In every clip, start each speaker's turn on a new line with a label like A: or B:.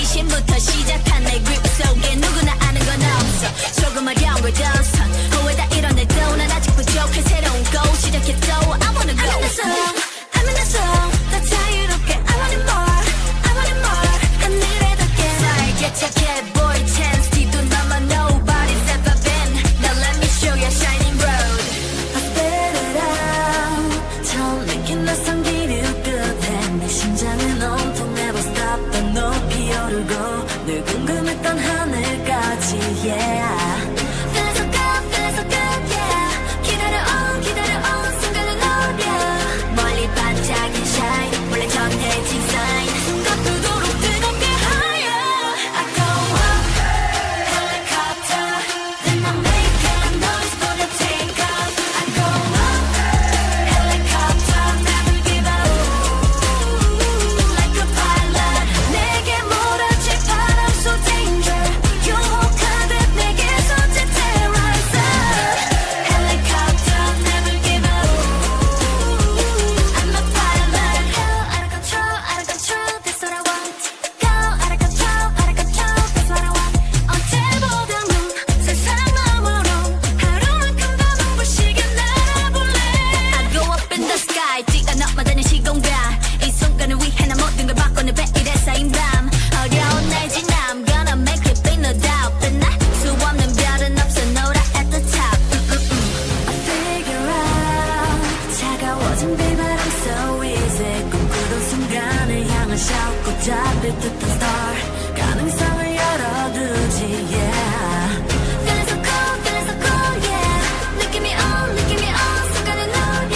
A: 호기심부터 시작한 내 grip 속에 누구나 아는 건 없어. 조금 어려운 걸 더선 후회다 이뤄내도 난 아직 부족해. 새로운 go 시작했죠. I wanna go. I'm in the zone, I'm in the zone. 더 자유롭게 I want it more, I want it more. 하늘에 닿게 살게 착해 boy chance 뒤도 넘어 nobody's ever been. Now let me show you a shining road. I spit it out. 처음 느낀 낯선 기류 끝에 내 심장은 온통 never stop. 더 높이 오르고 늘 궁금했던 하늘까지 yeah. Feeling so good, feeling so good yeah. 기다려온 순간을 노려. 멀리 반짝인 shine 원래 전해진 sign. 숨가쁘도록 뜨겁게 higher. I go up, helicopter. Then I make a noise for the take off. I go up, helicopter. Never give up. Like a pilot. 내게 몰아칠 바람 so danger. 유혹하듯 내게서 terrorizer. Helicopter. Never give up. I'm a pilot. Hell, out of control, out of control. That's what I want. Go, out of control, out of control. That's what I want. 언제보다는 세상 너머로 하루만큼 더 눈부시게 날아볼래. I go up in the sky. 뛰어넘어다니는 시공간. 이 순간을 위해 난 모든 걸 바꾸는 베일에 쌓인 밤. 어려운 날 지나 I'm gonna make it big no doubt. 빛나 수 없는 별은 없어 노라 at the top. I figure out 차가워진 비바람 so easy. 꿈꾸던 순간을 향한 shout 꽃잡을 듯한 star. 가능성을 열어두지 yeah. Feeling so cool yeah. 느낌이 on 순간을 노려.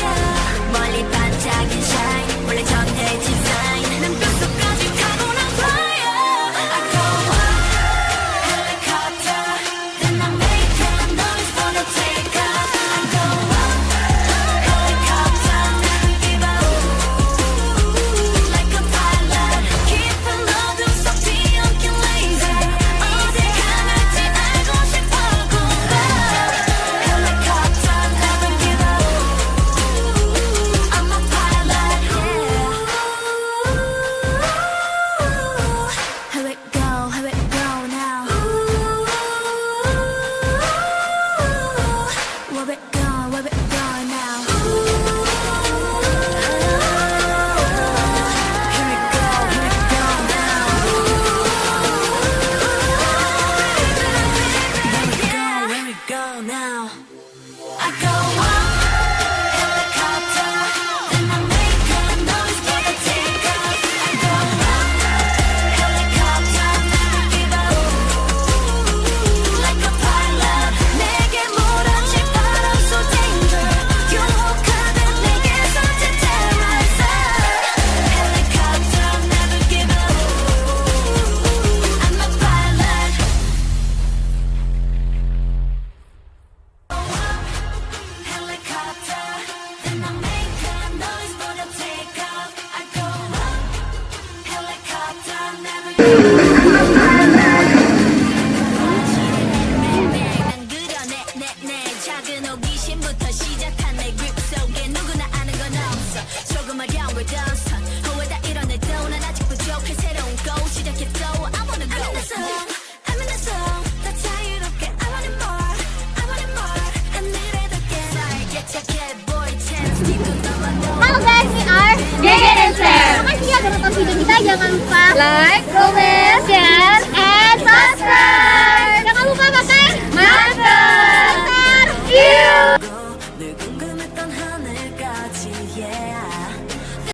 A: 멀리 반짝인 shine 원래 정해진 sign. 난 뼛속까지 타고 난 fire. I go up, helicopter. Then I make a noise for the take off. I go up, helicopter. Never give up. Like a pilot. 깊은 어둠 속 뒤엉킨 laser. 어디 가는지 알고 싶어 궁금. Helicopter. Never give up. I'm a pilot. Here we go now. Where we go now. Here we go now. Where we go now. I go up, helicopter. Then I make a noise for the take off. I go up, helicopter. Never give up. Like a pilot. 내게 몰아칠 바람 so danger. 유혹하듯 내게서 terrorizer. Helicopter. Never give up. I'm a pilot. Helicopter. Then I make a noise for the take off. I go up, helicopter. Never 난 그려내 작은 호기심부터 시작한 내 grip 속에 누구나 아는 건 없어. 조금 어려운 걸 더선 후회다 이뤄내도 난 아직 부족해. 새로운 go 시작했죠. I wanna go. I'm in the zone, I'm in the zone. 더 자유롭게 I want it more, I want it more. 하늘에 닿게 살게 착해 boy chance 뒤도 넘어
B: Halo guys, we are
C: Gege Dancer.
B: Makasih ya udah nonton video kita. Jangan lupa
C: Like, comment, share.